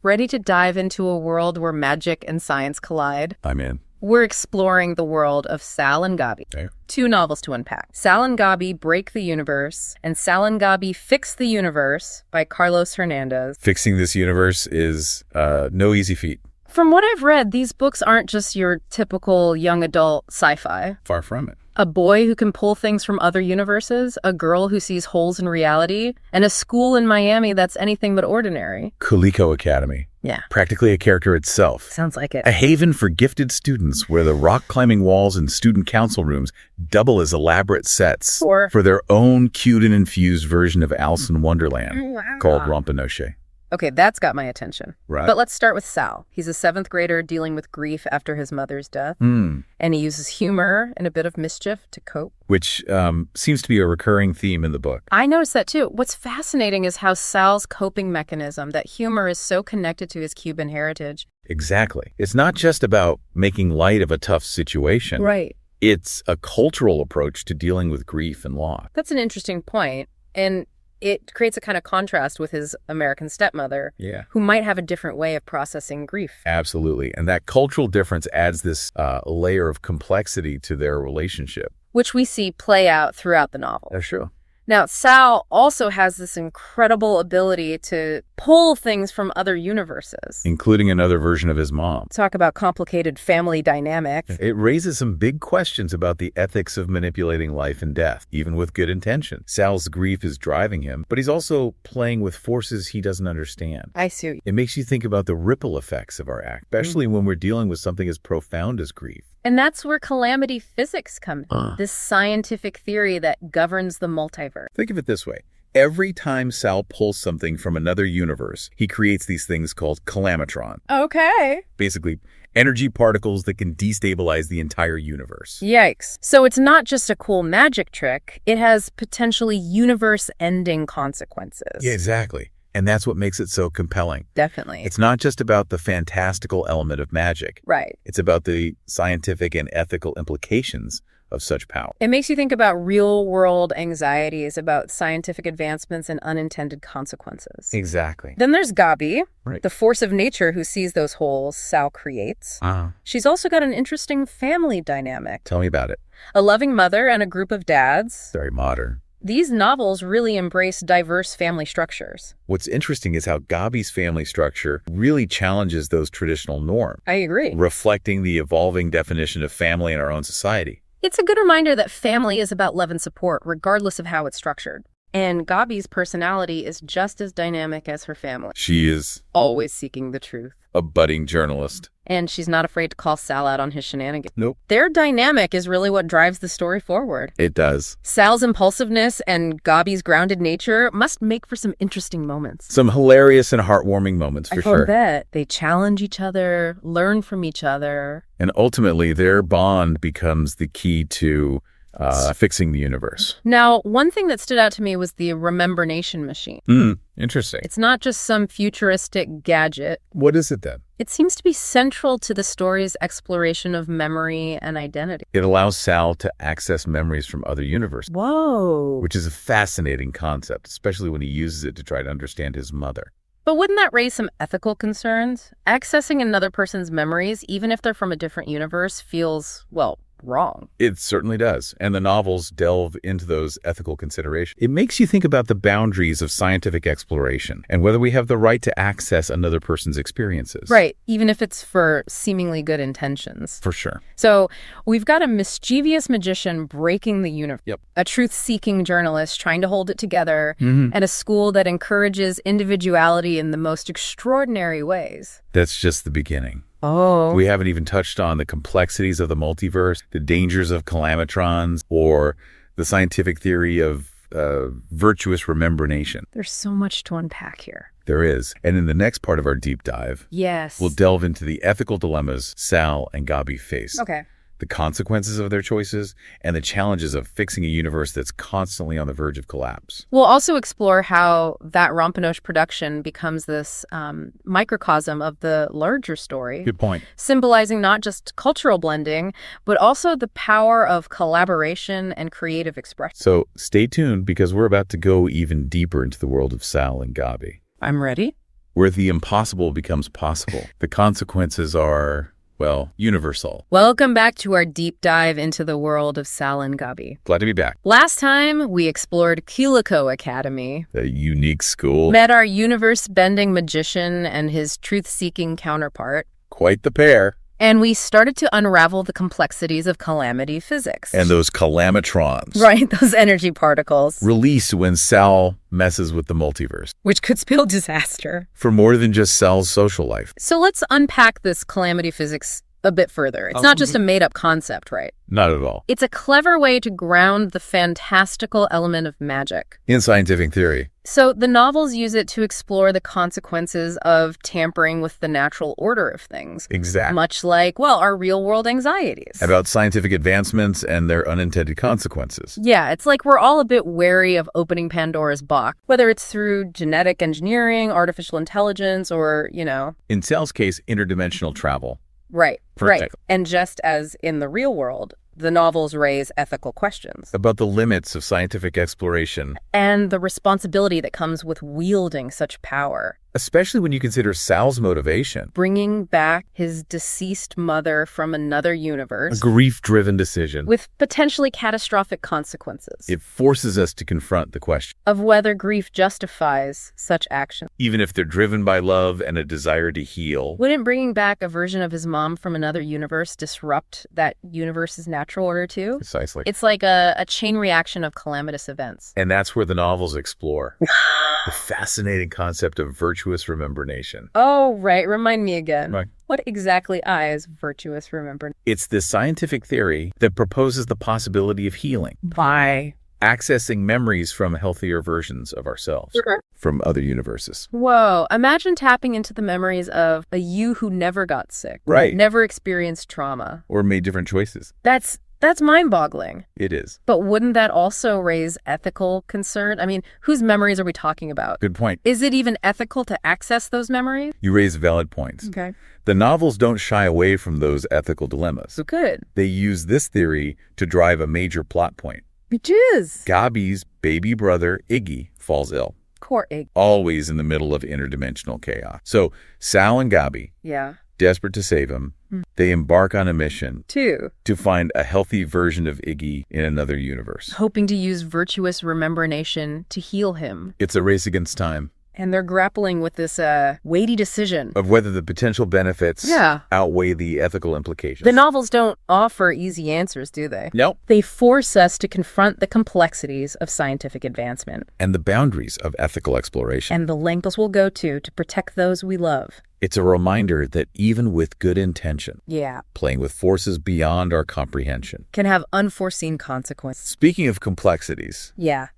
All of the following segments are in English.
Ready to dive into a world where magic and science collide? I'm in. We're exploring the world of Sal and Gabi. Okay. 2 novels to unpack. Sal and Gabi Break the Universe and Sal and Gabi Fix the Universe by Carlos Hernandez. Fixing this universe is no easy feat. From what I've read, these books aren't just your typical young adult sci-fi. Far from it. A boy who can pull things from other universes, a girl who sees holes in reality, and a school in Miami that's anything but ordinary. Coleco Academy. Yeah. Practically a character itself. Sounds like it. A haven for gifted students where the rock-climbing walls and student council rooms double as elaborate sets for their own cute and infused version of Alice in Wonderland called Rompanoche. Okay, that's got my attention. Right. But let's start with Sal. He's a 7th grader dealing with grief after his mother's death. And he uses humor and a bit of mischief to cope. Which seems to be a recurring theme in the book. I noticed that too. What's fascinating is how Sal's coping mechanism, that humor is so connected to his Cuban heritage. Exactly. It's not just about making light of a tough situation. Right. It's a cultural approach to dealing with grief and loss. That's an interesting point. And it creates a kind of contrast with his American stepmother, who might have a different way of processing grief. Absolutely. And that cultural difference adds this layer of complexity to their relationship. Which we see play out throughout the novel. That's true. Now, Sal also has this incredible ability to pull things from other universes. Including another version of his mom. Talk about complicated family dynamics. It raises some big questions about the ethics of manipulating life and death, even with good intention. Sal's grief is driving him, but he's also playing with forces he doesn't understand. I see. It makes you think about the ripple effects of our act, especially when we're dealing with something as profound as grief. And that's where calamity physics comes in, this scientific theory that governs the multiverse. Think of it this way. Every time Sal pulls something from another universe, he creates these things called calamitron. Okay. Basically, energy particles that can destabilize the entire universe. Yikes. So it's not just a cool magic trick. It has potentially universe-ending consequences. Yeah, exactly. And that's what makes it so compelling. Definitely. It's not just about the fantastical element of magic. Right. It's about the scientific and ethical implications of such power. It makes you think about real-world anxieties about scientific advancements and unintended consequences. Exactly. Then there's Gabi, Right. the force of nature who sees those holes Sal creates. She's also got an interesting family dynamic. Tell me about it. A loving mother and a group of dads. Very modern. These novels really embrace diverse family structures. What's interesting is how Gabi's family structure really challenges those traditional norms. I agree. Reflecting the evolving definition of family in our own society. It's a good reminder that family is about love and support, regardless of how it's structured. And Gabi's personality is just as dynamic as her family. She is Always seeking the truth. a budding journalist. And she's not afraid to call Sal out on his shenanigans. Nope. Their dynamic is really what drives the story forward. It does. Sal's impulsiveness and Gabi's grounded nature must make for some interesting moments. Some hilarious and heartwarming moments, for sure. I bet. They challenge each other, learn from each other. And ultimately, their bond becomes the key to fixing the universe. Now, one thing that stood out to me was the Remembernation machine. Interesting. It's not just some futuristic gadget. What is it then? It seems to be central to the story's exploration of memory and identity. It allows Sal to access memories from other universes. Whoa. Which is a fascinating concept, especially when he uses it to try to understand his mother. But wouldn't that raise some ethical concerns? Accessing another person's memories, even if they're from a different universe, feels, well, wrong. It certainly does. And the novels delve into those ethical considerations. It makes you think about the boundaries of scientific exploration and whether we have the right to access another person's experiences. Right, even if it's for seemingly good intentions. For sure. So we've got a mischievous magician breaking the universe, Yep. a truth-seeking journalist trying to hold it together, and a school that encourages individuality in the most extraordinary ways. That's just the beginning. Oh. We haven't even touched on the complexities of the multiverse, the dangers of calamitrons, or the scientific theory of virtuous remembernation. There's so much to unpack here. There is. And in the next part of our deep dive, Yes. we'll delve into the ethical dilemmas Sal and Gabi face. Okay. The consequences of their choices, and the challenges of fixing a universe that's constantly on the verge of collapse. We'll also explore how that Rompanoche production becomes this microcosm of the larger story. Good point. Symbolizing not just cultural blending, but also the power of collaboration and creative expression. So stay tuned, because we're about to go even deeper into the world of Sal and Gabi. I'm ready. where the impossible becomes possible. The consequences are, well, universal. Welcome back to our deep dive into the world of Sal and Gabi. Glad to be back. Last time, we explored Quirky Academy. A unique school. Met our universe-bending magician and his truth-seeking counterpart. Quite the pair. And we started to unravel the complexities of calamity physics. And those calamitrons. Right, those energy particles. Released when Sal messes with the multiverse. Which could spell disaster. For more than just Sal's social life. So let's unpack this calamity physics a bit further. It's not just a made-up concept, right? Not at all. It's a clever way to ground the fantastical element of magic. In scientific theory. So the novels use it to explore the consequences of tampering with the natural order of things. Exactly. Much like, well, our real-world anxieties. About scientific advancements and their unintended consequences. Yeah, it's like we're all a bit wary of opening Pandora's box, whether it's through genetic engineering, artificial intelligence, or, In Sal's case, interdimensional travel. Right, Perfect. right. And just as in the real world, the novels raise ethical questions. About the limits of scientific exploration. And the responsibility that comes with wielding such power. Especially when you consider Sal's motivation. Bringing back his deceased mother from another universe. A grief-driven decision. With potentially catastrophic consequences. It forces us to confront the question. Of whether grief justifies such action. Even if they're driven by love and a desire to heal. Wouldn't bringing back a version of his mom from another universe disrupt that universe's natural order too? Precisely. It's like a chain reaction of calamitous events. And that's where the novels explore. The fascinating concept of virtuous remembration. Oh, right. Remind me again. Right. What exactly is virtuous remembration? It's this scientific theory that proposes the possibility of healing. By accessing memories from healthier versions of ourselves. Okay. From other universes. Whoa. Imagine tapping into the memories of a you who never got sick. Right. Never experienced trauma. Or made different choices. That's mind-boggling. It is. But wouldn't that also raise ethical concern? I mean, whose memories are we talking about? Good point. Is it even ethical to access those memories? You raise valid points. Okay. The novels don't shy away from those ethical dilemmas. So good. They use this theory to drive a major plot point. Which is? Gabi's baby brother, Iggy, falls ill. Poor Iggy. Always in the middle of interdimensional chaos. So Sal and Gabi, desperate to save him, they embark on a mission to find a healthy version of Iggy in another universe. Hoping to use virtuous remembranation to heal him. It's a race against time. And they're grappling with this weighty decision. Of whether the potential benefits outweigh the ethical implications. The novels don't offer easy answers, do they? Nope. They force us to confront the complexities of scientific advancement. And the boundaries of ethical exploration. And the lengths we'll go to protect those we love. It's a reminder that even with good intention, playing with forces beyond our comprehension can have unforeseen consequences. Speaking of complexities,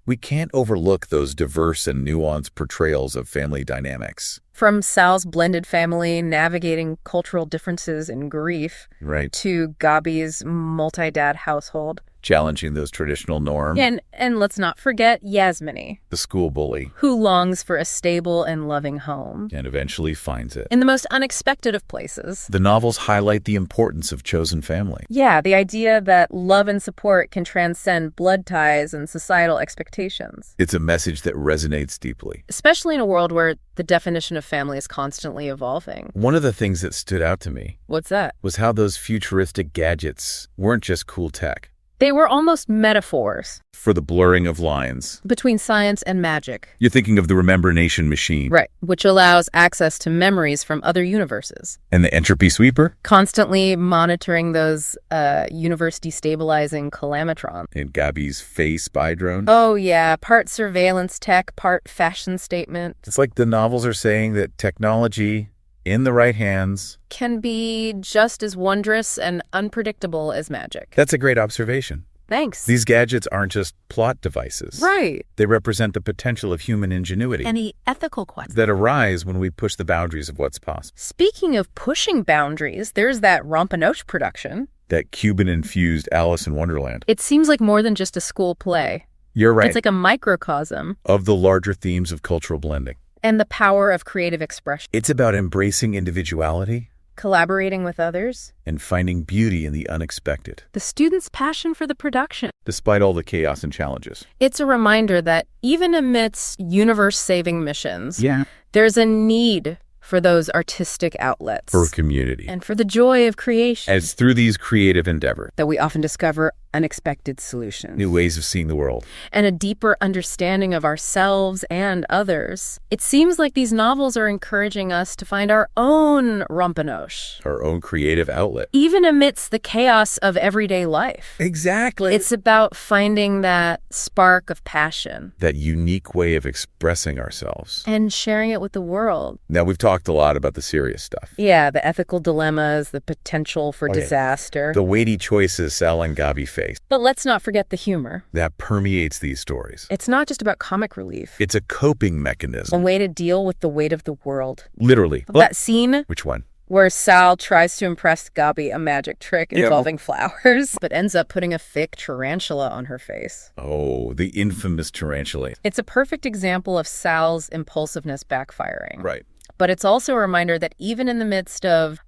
we can't overlook those diverse and nuanced portrayals of family dynamics. From Sal's blended family navigating cultural differences and grief, to Gabi's multi-dad household. Challenging those traditional norms. And let's not forget Yasmini, the school bully, who longs for a stable and loving home. And eventually finds it. In the most unexpected of places. The novels highlight the importance of chosen family. Yeah, the idea that love and support can transcend blood ties and societal expectations. It's a message that resonates deeply. Especially in a world where the definition of family is constantly evolving. One of the things that stood out to me What's that? Was how those futuristic gadgets weren't just cool tech. They were almost metaphors. For the blurring of lines. Between science and magic. You're thinking of the Remembranation machine. Right, which allows access to memories from other universes. And the entropy sweeper? Constantly monitoring those universe destabilizing calamitrons. And Gabi's face spy drone? Oh yeah, part surveillance tech, part fashion statement. It's like the novels are saying that technology, in the right hands, can be just as wondrous and unpredictable as magic. That's a great observation. Thanks. These gadgets aren't just plot devices. Right. They represent the potential of human ingenuity. Any ethical questions that arise when we push the boundaries of what's possible. Speaking of pushing boundaries, there's that Rompanoche production. That Cuban-infused Alice in Wonderland. It seems like more than just a school play. You're right. It's like a microcosm of the larger themes of cultural blending. And the power of creative expression. It's about embracing individuality collaborating with others, and finding beauty in the unexpected, the students' passion for the production. despite all the chaos and challenges. It's a reminder that even amidst universe-saving missions, Yeah. there's a need for those artistic outlets. For community. And for the joy of creation. As through these creative endeavors, that we often discover unexpected solutions. new ways of seeing the world. And a deeper understanding of ourselves and others. It seems like these novels are encouraging us to find our own Rumpanosh. Our own creative outlet. Even amidst the chaos of everyday life. Exactly. It's about finding that spark of passion. That unique way of expressing ourselves. And sharing it with the world. Now, we've talked a lot about the serious stuff. Yeah, the ethical dilemmas, the potential for disaster. The weighty choices Sal and Gabi face. But let's not forget the humor. That permeates these stories. It's not just about comic relief. It's a coping A mechanism. way to deal with the weight of the world. Literally. That scene Which one? where Sal tries to impress Gabi a magic trick involving flowers, but ends up putting a fake tarantula on her face. Oh, the infamous tarantula. It's a perfect example of Sal's impulsiveness backfiring. Right. But it's also a reminder that even in the midst of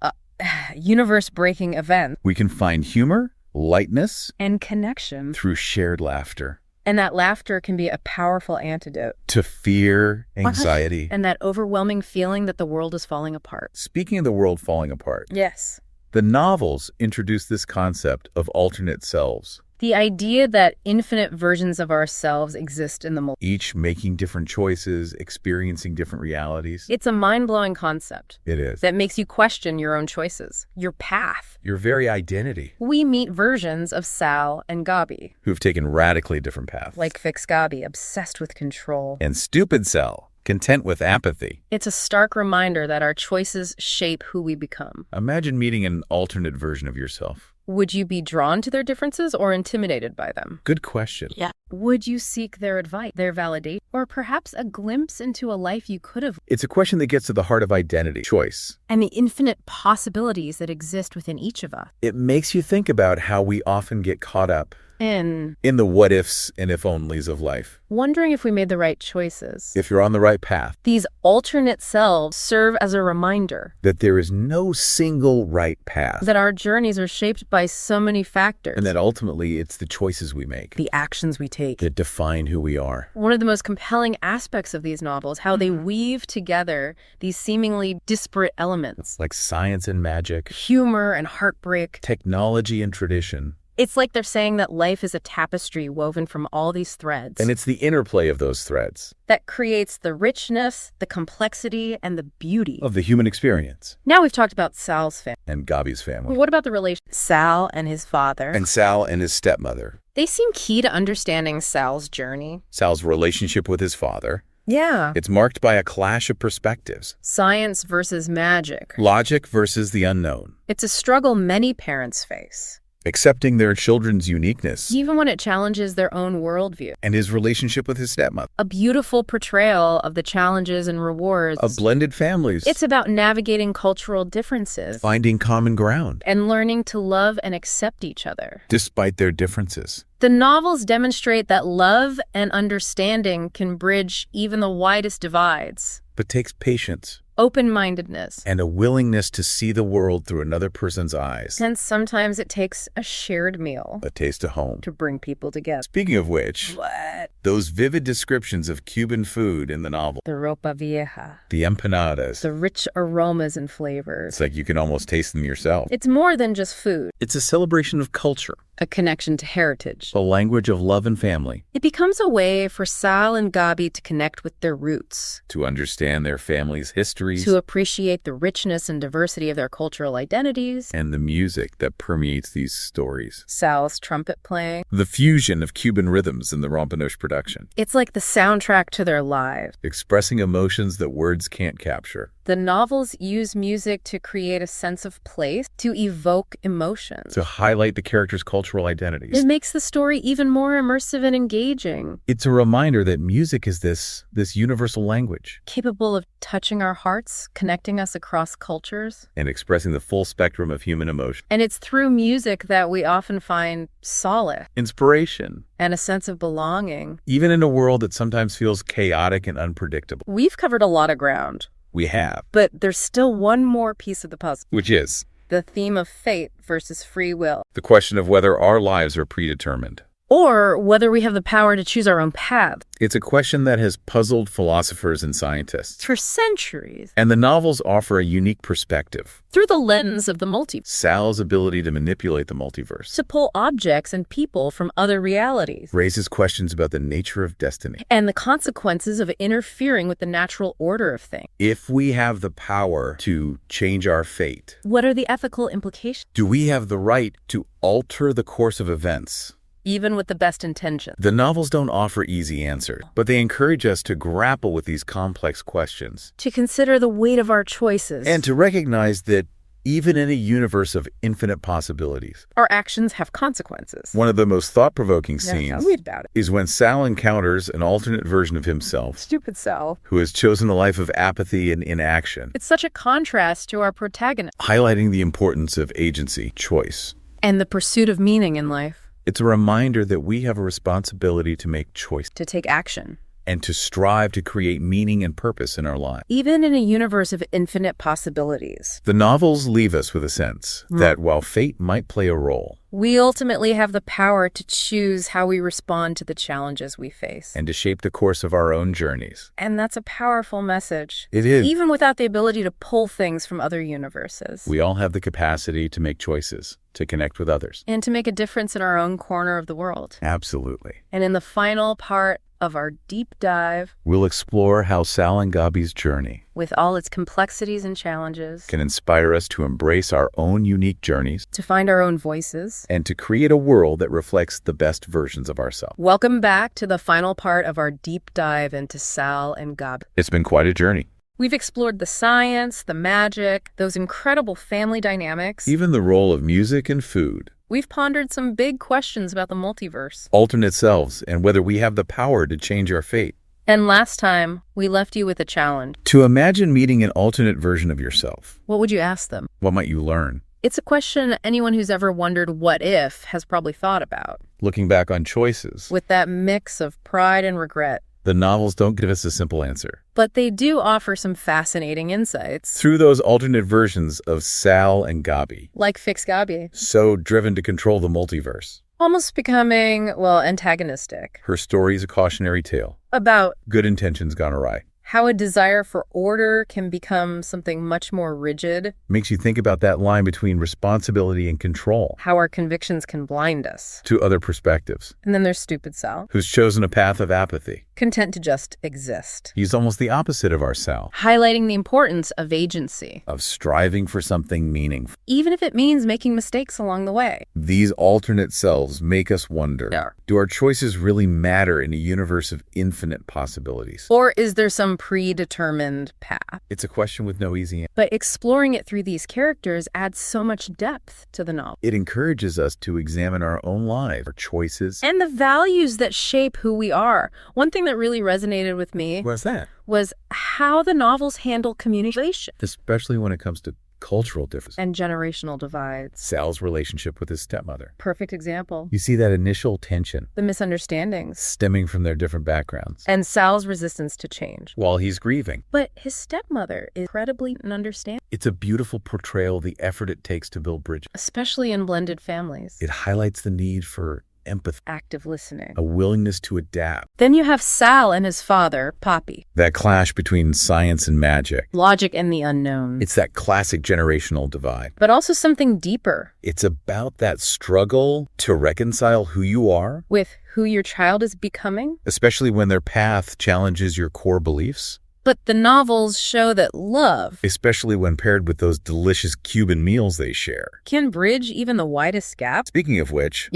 universe-breaking events We can find humor, lightness, and connection, through shared laughter. and that laughter can be a powerful antidote. To fear, anxiety. And that overwhelming feeling that the world is falling apart. Speaking of the world falling apart, Yes. the novels introduce this concept of alternate selves, The idea that infinite versions of ourselves exist in the multiverse. each making different choices, experiencing different realities. It's a mind-blowing concept It is. that makes you question your own choices, your path. Your very identity, We meet versions of Sal and Gabi, who've taken radically different paths. like Fix Gabi, obsessed with control. And stupid Sal, content with apathy. It's a stark reminder that our choices shape who we become. Imagine meeting an alternate version of yourself. Would you be drawn to their differences or intimidated by them? Good question. Yeah. Would you seek their advice, their validation, or perhaps a glimpse into a life you could have? It's a question that gets to the heart of identity, choice. And the infinite possibilities that exist within each of us. It makes you think about how we often get caught up In in the what ifs and if onlys of life. wondering if we made the right choices. If you're on the right path, These alternate selves serve as a reminder that there is no single right path, that our journeys are shaped by so many factors. and that ultimately it's the choices we make The actions we take. that define who we are. One of the most compelling aspects of these novels, how they weave together these seemingly disparate elements. Like science and magic, Humor and heartbreak. technology and tradition. It's like they're saying that life is a tapestry woven from all these threads. And it's the interplay of those threads that creates the richness, the complexity, and the beauty. of the human experience. Now we've talked about Sal's family. And Gabi's family. What about the relation Sal and his father? And Sal and his stepmother. They seem key to understanding Sal's journey. Sal's relationship with his father. Yeah. It's marked by a clash of perspectives. Science versus magic. Logic versus the unknown. It's a struggle many parents face, Accepting their children's uniqueness. even when it challenges their own worldview. And his relationship with his stepmother. A beautiful portrayal of the challenges and rewards. Of blended families. It's about navigating cultural differences. Finding common ground. And learning to love and accept each other. Despite their differences. The novels demonstrate that love and understanding can bridge even the widest divides. But takes patience. Open-mindedness. And a willingness to see the world through another person's eyes. And sometimes it takes a shared meal A taste of home. to bring people together. Speaking of which, What? those vivid descriptions of Cuban food in the novel. The ropa vieja. The empanadas. The rich aromas and flavors. It's like you can almost taste them yourself. It's more than just food. It's a celebration of culture. A connection to heritage. The language of love and family. It becomes a way for Sal and Gabi to connect with their roots. To understand their family's histories. To appreciate the richness and diversity of their cultural identities. And the music that permeates these stories. Sal's trumpet playing. The fusion of Cuban rhythms in the Rompanoche production. It's like the soundtrack to their lives. Expressing emotions that words can't capture. The novels use music to create a sense of place, to evoke emotions. To highlight the characters' cultural identities. It makes the story even more immersive and engaging. It's a reminder that music is this universal language. Capable of touching our hearts, connecting us across cultures. And expressing the full spectrum of human emotion. And it's through music that we often find solace. Inspiration. And a sense of belonging. Even in a world that sometimes feels chaotic and unpredictable. We've covered a lot of ground. We have. But there's still one more piece of the puzzle. Which is? The theme of fate versus free will. The question of whether our lives are predetermined. Or whether we have the power to choose our own path. It's a question that has puzzled philosophers and scientists for centuries. And the novels offer a unique perspective. Through the lens of the multiverse. Sal's ability to manipulate the multiverse. To pull objects and people from other realities. Raises questions about the nature of destiny. And the consequences of interfering with the natural order of things. If we have the power to change our fate. What are the ethical implications? Do we have the right to alter the course of events? Even with the best intentions. The novels don't offer easy answers, but they encourage us to grapple with these complex questions. To consider the weight of our choices. And to recognize that even in a universe of infinite possibilities, our actions have consequences. One of the most thought-provoking scenes about it. Is when Sal encounters an alternate version of himself. Stupid Sal. Who has chosen a life of apathy and inaction. It's such a contrast to our protagonist. Highlighting the importance of agency, choice. And the pursuit of meaning in life. It's a reminder that we have a responsibility to make choice. To take action. And to strive to create meaning and purpose in our lives. Even in a universe of infinite possibilities. The novels leave us with a sense that while fate might play a role, we ultimately have the power to choose how we respond to the challenges we face. And to shape the course of our own journeys. And that's a powerful message. It is. Even without the ability to pull things from other universes. We all have the capacity to make choices, to connect with others. And to make a difference in our own corner of the world. Absolutely. And in the final part of our deep dive, we'll explore how Sal and Gabi's journey, with all its complexities and challenges, can inspire us to embrace our own unique journeys, to find our own voices, and to create a world that reflects the best versions of ourselves. Welcome back to the final part of our deep dive into Sal and Gabi. It's been quite a journey. We've explored the science, the magic, those incredible family dynamics. Even the role of music and food. We've pondered some big questions about the multiverse. Alternate selves, and whether we have the power to change our fate. And last time, we left you with a challenge. To imagine meeting an alternate version of yourself. What would you ask them? What might you learn? It's a question anyone who's ever wondered what if has probably thought about. Looking back on choices. With that mix of pride and regret. The novels don't give us a simple answer. But they do offer some fascinating insights. Through those alternate versions of Sal and Gabi. Like Fix Gabi. So driven to control the multiverse. Almost becoming, well, antagonistic. Her story is a cautionary tale. About good intentions gone awry. How a desire for order can become something much more rigid. Makes you think about that line between responsibility and control. How our convictions can blind us. To other perspectives. And then there's stupid Sal. Who's chosen a path of apathy. Content to just exist. He's almost the opposite of our Sal. Highlighting the importance of agency. Of striving for something meaningful. Even if it means making mistakes along the way. These alternate selves make us wonder, do our choices really matter in a universe of infinite possibilities? Or is there some predetermined path? It's a question with no easy answer. But exploring it through these characters adds so much depth to the novel. It encourages us to examine our own lives, our choices. And the values that shape who we are. One thing that really resonated with me What's that? was how the novels handle communication. Especially when it comes to cultural differences. And generational divides. Sal's relationship with his stepmother. Perfect example. You see that initial tension. The misunderstandings. Stemming from their different backgrounds. And Sal's resistance to change. While he's grieving. But his stepmother is incredibly understanding. It's a beautiful portrayal of the effort it takes to build bridges. Especially in blended families. It highlights the need for empathy. Active listening. A willingness to adapt. Then you have Sal and his father, Poppy. That clash between science and magic. Logic and the unknown. It's that classic generational divide. But also something deeper. It's about that struggle to reconcile who you are. With who your child is becoming. Especially when their path challenges your core beliefs. But the novels show that love, especially when paired with those delicious Cuban meals they share, can bridge even the widest gap. Speaking of which,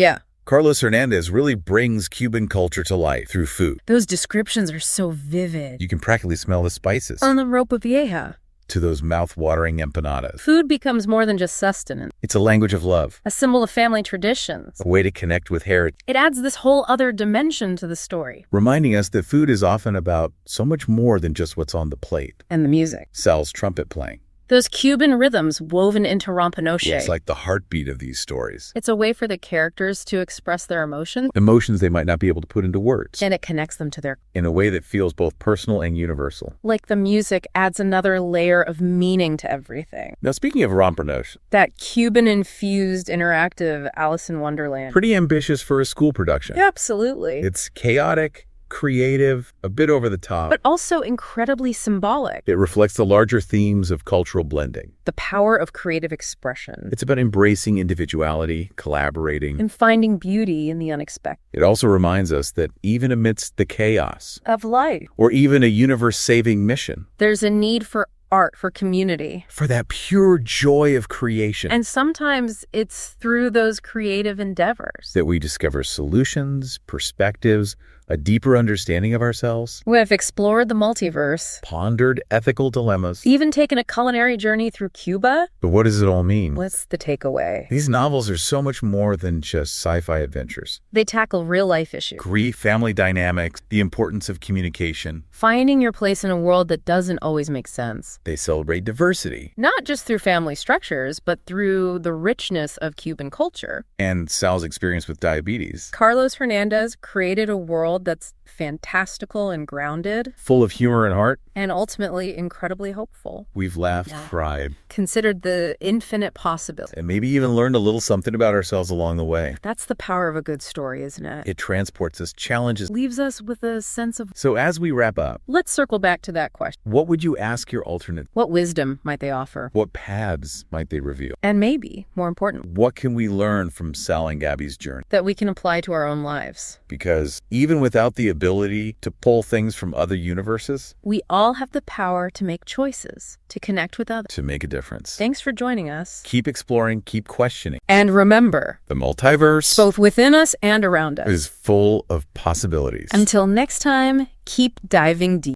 Carlos Hernandez really brings Cuban culture to life through food. Those descriptions are so vivid. You can practically smell the spices. On the ropa vieja. To those mouth-watering empanadas. Food becomes more than just sustenance. It's a language of love. A symbol of family traditions. A way to connect with heritage. It adds this whole other dimension to the story. Reminding us that food is often about so much more than just what's on the plate. And the music. Sal's trumpet playing. Those Cuban rhythms woven into Rompanoche. It's like the heartbeat of these stories. It's a way for the characters to express their emotions. Emotions they might not be able to put into words. And it connects them to their... in a way that feels both personal and universal. Like the music adds another layer of meaning to everything. Now, speaking of Rompanoche, That Cuban-infused interactive Alice in Wonderland. pretty ambitious for a school production. Absolutely. It's chaotic, creative, a bit over the top. But also incredibly symbolic. It reflects the larger themes of cultural blending. The power of creative expression. It's about embracing individuality, collaborating. And finding beauty in the unexpected. It also reminds us that even amidst the chaos, Of life. or even a universe-saving mission, There's a need for art, for community. for that pure joy of creation, And sometimes it's through those creative endeavors. that we discover solutions, perspectives, a deeper understanding of ourselves, We've explored the multiverse, pondered ethical dilemmas. even taken a culinary journey through Cuba. But what does it all mean? What's the takeaway? These novels are so much more than just sci-fi adventures. They tackle real-life issues. Grief, family dynamics, the importance of communication. Finding your place in a world that doesn't always make sense. They celebrate diversity. Not just through family structures, but through the richness of Cuban culture. And Sal's experience with diabetes. Carlos Hernandez created a world that's fantastical and grounded, Full of humor and heart. and ultimately incredibly hopeful. We've laughed, cried, Considered the infinite possibility. and maybe even learned a little something about ourselves along the way. That's the power of a good story, isn't it? It transports us, challenges. Leaves us with a sense of... So as we wrap up, Let's circle back to that question. what would you ask your alternate? What wisdom might they offer? What paths might they reveal? And maybe, more important, What can we learn from Sal and Gabi's journey? that we can apply to our own lives. Because even without the ability to pull things from other universes, We all have the power to make choices, to connect with others. to make a difference. Thanks for joining us. Keep exploring, keep questioning. And remember, The multiverse both within us and around us. is full of possibilities. Until next time, keep diving deep.